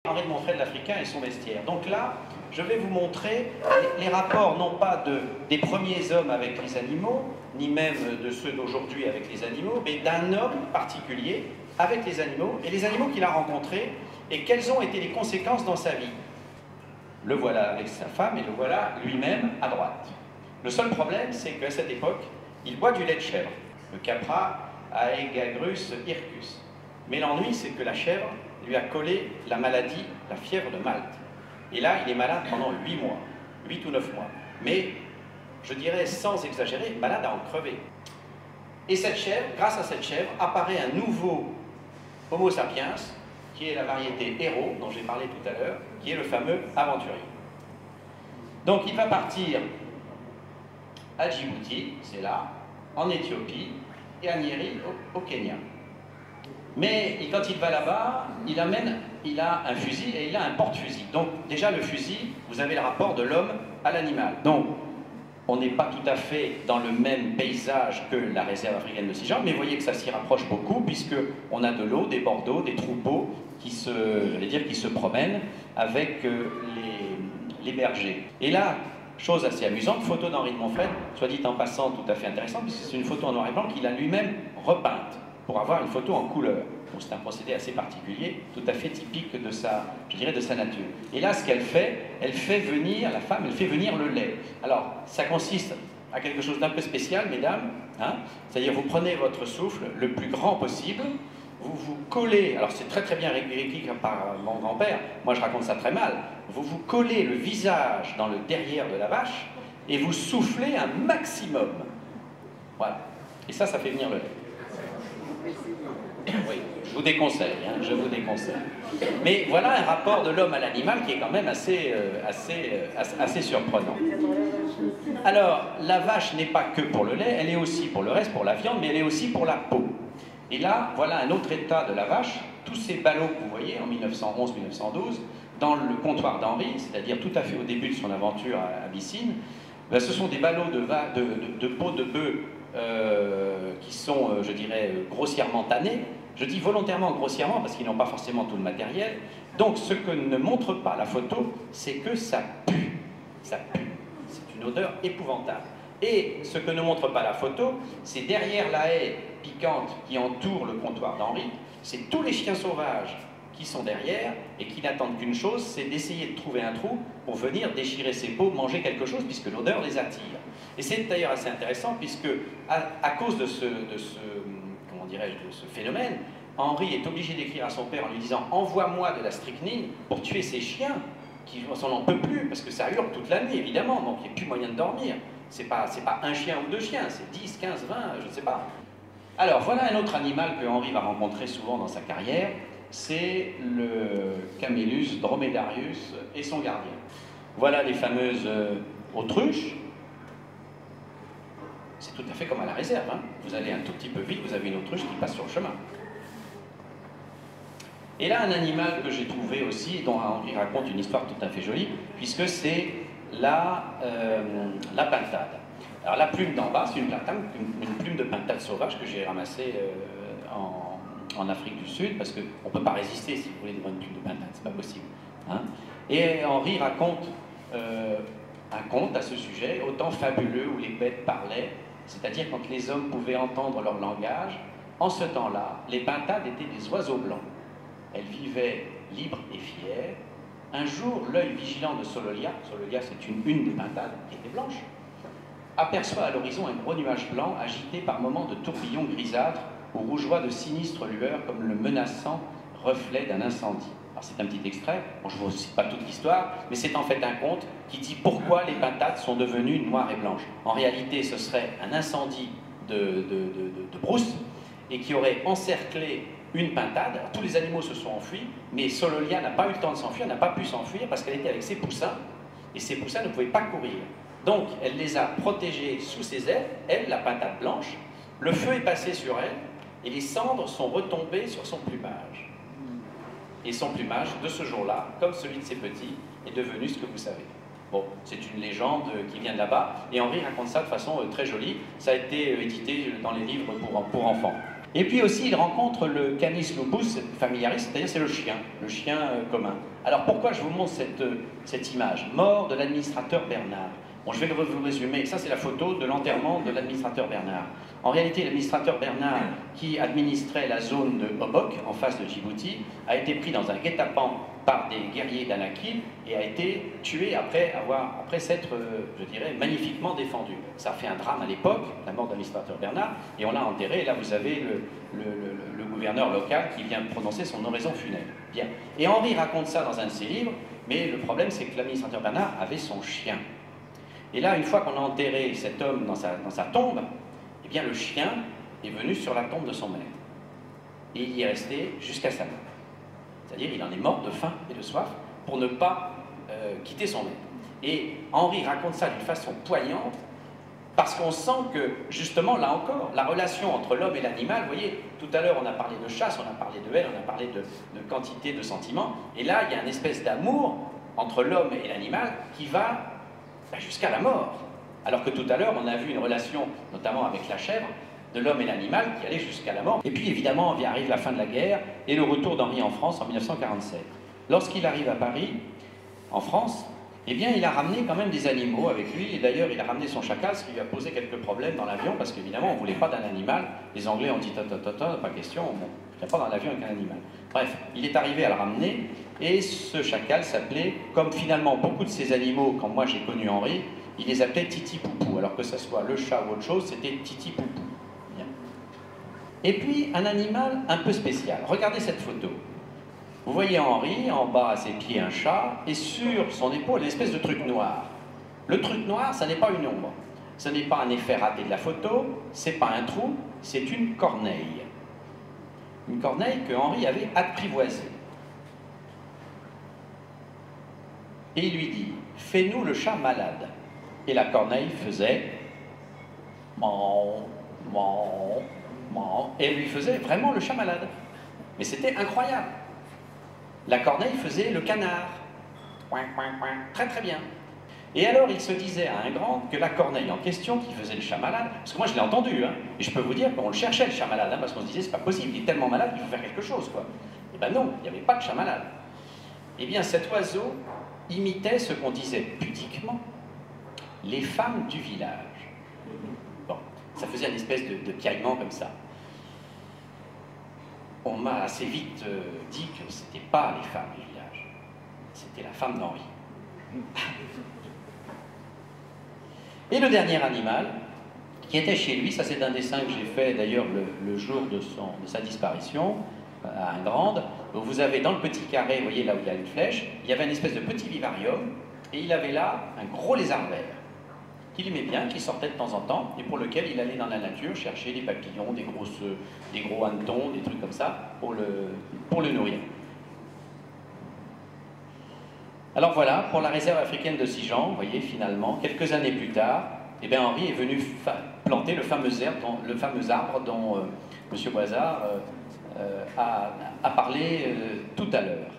Henri de Montfray de l'Africain et son bestiaire. Donc là, je vais vous montrer les rapports, non pas des premiers hommes avec les animaux, ni même de ceux d'aujourd'hui avec les animaux, mais d'un homme particulier avec les animaux, et les animaux qu'il a rencontrés, et quelles ont été les conséquences dans sa vie. Le voilà avec sa femme, et le voilà lui-même à droite. Le seul problème, c'est qu'à cette époque, il boit du lait de chèvre, le Capra Aegagrus hircus. Mais l'ennui, c'est que la chèvre lui a collé la maladie, la fièvre de Malte. Et là, il est malade pendant 8 mois, 8 ou 9 mois. Mais, je dirais sans exagérer, malade à en crever. Et cette chèvre, grâce à cette chèvre, apparaît un nouveau Homo sapiens, qui est la variété héros, dont j'ai parlé tout à l'heure, qui est le fameux aventurier. Donc il va partir à Djibouti, c'est là, en Éthiopie, et à Nyeri, au Kenya. Mais quand il va là-bas, il a un fusil et il a un porte-fusil. Donc déjà le fusil, vous avez le rapport de l'homme à l'animal. Donc on n'est pas tout à fait dans le même paysage que la réserve africaine de Sijan, mais vous voyez que ça s'y rapproche beaucoup, puisqu'on a de l'eau, des bordeaux, des troupeaux qui se promènent avec les bergers. Et là, chose assez amusante, photo d'Henri de Montfray, soit dit en passant tout à fait intéressante, puisque c'est une photo en noir et blanc qu'il a lui-même repeinte, pour avoir une photo en couleur. Donc c'est un procédé assez particulier, tout à fait typique de sa, je dirais, de sa nature. Et là, ce qu'elle fait venir, la femme, elle fait venir le lait. Alors, ça consiste à quelque chose d'un peu spécial, mesdames, hein, c'est-à-dire vous prenez votre souffle le plus grand possible, vous vous collez, alors c'est très très bien répliqué par mon grand-père, moi je raconte ça très mal, vous vous collez le visage dans le derrière de la vache et vous soufflez un maximum. Voilà. Et ça fait venir le lait. Oui, je vous déconseille, hein, je vous déconseille. Mais voilà un rapport de l'homme à l'animal qui est quand même assez surprenant. Alors, la vache n'est pas que pour le lait, elle est aussi pour le reste, pour la viande, mais elle est aussi pour la peau. Et là, voilà un autre état de la vache, tous ces ballots que vous voyez en 1911-1912, dans le comptoir d'Henri, c'est-à-dire tout à fait au début de son aventure à Abyssine, ben, ce sont des ballots de peau de bœuf qui sont, je dirais, grossièrement tannés. Je dis volontairement grossièrement parce qu'ils n'ont pas forcément tout le matériel. Donc ce que ne montre pas la photo, c'est que ça pue. Ça pue. C'est une odeur épouvantable. Et ce que ne montre pas la photo, c'est derrière la haie piquante qui entoure le comptoir d'Henri, c'est tous les chiens sauvages qui sont derrière et qui n'attendent qu'une chose, c'est d'essayer de trouver un trou pour venir déchirer ses peaux, manger quelque chose, puisque l'odeur les attire. Et c'est d'ailleurs assez intéressant, puisque à cause de ce phénomène, Henri est obligé d'écrire à son père en lui disant « Envoie-moi de la strychnine pour tuer ces chiens, qui n'en peut plus, parce que ça hurle toute la nuit, évidemment, donc il n'y a plus moyen de dormir. C'est pas un chien ou deux chiens, c'est 10, 15, 20, je ne sais pas. » Alors, voilà un autre animal que Henri va rencontrer souvent dans sa carrière, c'est le Camelus dromedarius et son gardien. Voilà les fameuses autruches. C'est tout à fait comme à la réserve, hein. Vous allez un tout petit peu vite, vous avez une autruche qui passe sur le chemin. Et là, un animal que j'ai trouvé aussi, dont Henri raconte une histoire tout à fait jolie, puisque c'est la pintade. Alors la plume d'en bas, c'est une plume de pintade sauvage que j'ai ramassée en Afrique du Sud, parce qu'on ne peut pas résister, si vous voulez, devant une plume de pintade, c'est pas possible. Hein. Et Henri raconte un conte à ce sujet, autant fabuleux, où les bêtes parlaient, c'est-à-dire quand les hommes pouvaient entendre leur langage. En ce temps-là, les pintades étaient des oiseaux blancs. Elles vivaient libres et fières. Un jour, l'œil vigilant de Sololia c'est une des pintades, qui était blanche, aperçoit à l'horizon un gros nuage blanc agité par moments de tourbillons grisâtres où rougeoient de sinistres lueurs comme le menaçant reflet d'un incendie. Alors c'est un petit extrait, bon, je ne vous cite pas toute l'histoire, mais c'est en fait un conte qui dit pourquoi les pintades sont devenues noires et blanches. En réalité, ce serait un incendie de brousse et qui aurait encerclé une pintade. Alors, tous les animaux se sont enfuis, mais Sololia n'a pas eu le temps de s'enfuir, n'a pas pu s'enfuir parce qu'elle était avec ses poussins, et ses poussins ne pouvaient pas courir. Donc, elle les a protégés sous ses ailes, elle, la pintade blanche. Le feu est passé sur elle, et les cendres sont retombées sur son plumage. Et son plumage, de ce jour-là, comme celui de ses petits, est devenu ce que vous savez. Bon, c'est une légende qui vient de là-bas, et Henri raconte ça de façon très jolie. Ça a été édité dans les livres pour enfants. Et puis aussi, il rencontre le Canis lupus familiaris, c'est-à-dire c'est le chien commun. Alors pourquoi je vous montre cette image? Mort de l'administrateur Bernard. Bon, je vais vous résumer. Ça, c'est la photo de l'enterrement de l'administrateur Bernard. En réalité, l'administrateur Bernard, qui administrait la zone de Obok, en face de Djibouti, a été pris dans un guet-apens par des guerriers d'Anakil et a été tué après s'être, je dirais, magnifiquement défendu. Ça a fait un drame à l'époque, la mort de l'administrateur Bernard, et on l'a enterré. Et là, vous avez le gouverneur local qui vient de prononcer son oraison funèbre. Bien. Et Henri raconte ça dans un de ses livres, mais le problème, c'est que l'administrateur Bernard avait son chien. Et là, une fois qu'on a enterré cet homme dans sa tombe, eh bien, le chien est venu sur la tombe de son maître. Et il y est resté jusqu'à sa mort. C'est-à-dire il en est mort de faim et de soif pour ne pas quitter son maître. Et Henri raconte ça d'une façon poignante parce qu'on sent que, justement, là encore, la relation entre l'homme et l'animal, vous voyez, tout à l'heure on a parlé de chasse, on a parlé de haine, on a parlé de quantité de sentiments, et là il y a une espèce d'amour entre l'homme et l'animal qui va jusqu'à la mort. Alors que tout à l'heure on a vu une relation, notamment avec la chèvre, de l'homme et l'animal qui allait jusqu'à la mort. Et puis évidemment, arrive la fin de la guerre et le retour d'Henri en France en 1947. Lorsqu'il arrive à Paris, en France, eh bien il a ramené quand même des animaux avec lui, et d'ailleurs il a ramené son chacal, ce qui lui a posé quelques problèmes dans l'avion, parce qu'évidemment on ne voulait pas d'un animal. Les Anglais ont dit pas question, bon, il n'y a pas dans l'avion avec un animal. Bref, il est arrivé à le ramener, et ce chacal s'appelait, comme finalement beaucoup de ces animaux, quand moi j'ai connu Henri, il les appelait Titi Poupou, alors que ce soit le chat ou autre chose, c'était Titi Poupou. Et puis, un animal un peu spécial. Regardez cette photo. Vous voyez Henri, en bas à ses pieds un chat, et sur son épaule une espèce de truc noir. Le truc noir, ça n'est pas une ombre. Ce n'est pas un effet raté de la photo, c'est pas un trou, c'est une corneille. Une corneille que Henri avait apprivoisée. Et il lui dit, fais-nous le chat malade. Et la corneille faisait... Et elle lui faisait vraiment le chat malade. Mais c'était incroyable. La corneille faisait le canard. Très très bien. Et alors il se disait à un grand que la corneille en question qui faisait le chat malade, parce que moi je l'ai entendu, hein, et je peux vous dire qu'on le cherchait le chat malade, hein, parce qu'on se disait c'est pas possible, il est tellement malade qu'il faut faire quelque chose, quoi. Et ben non, il n'y avait pas de chat malade. Eh bien cet oiseau imitait ce qu'on disait pudiquement les femmes du village. Bon, ça faisait une espèce de piaillement comme ça. On m'a assez vite dit que ce n'était pas les femmes du village, c'était la femme d'Henri. Et le dernier animal, qui était chez lui, ça c'est un dessin que j'ai fait d'ailleurs le jour de sa disparition, à Ingrande, où vous avez dans le petit carré, vous voyez là où il y a une flèche, il y avait une espèce de petit vivarium, et il avait là un gros lézard vert, qu'il aimait bien, qui sortait de temps en temps, et pour lequel il allait dans la nature chercher des papillons, des gros hannetons, des trucs comme ça, pour le nourrir. Alors voilà, pour la réserve africaine de Sijan, vous voyez, finalement, quelques années plus tard, eh bien, Henri est venu planter le fameux arbre dont M. Boisard a parlé tout à l'heure.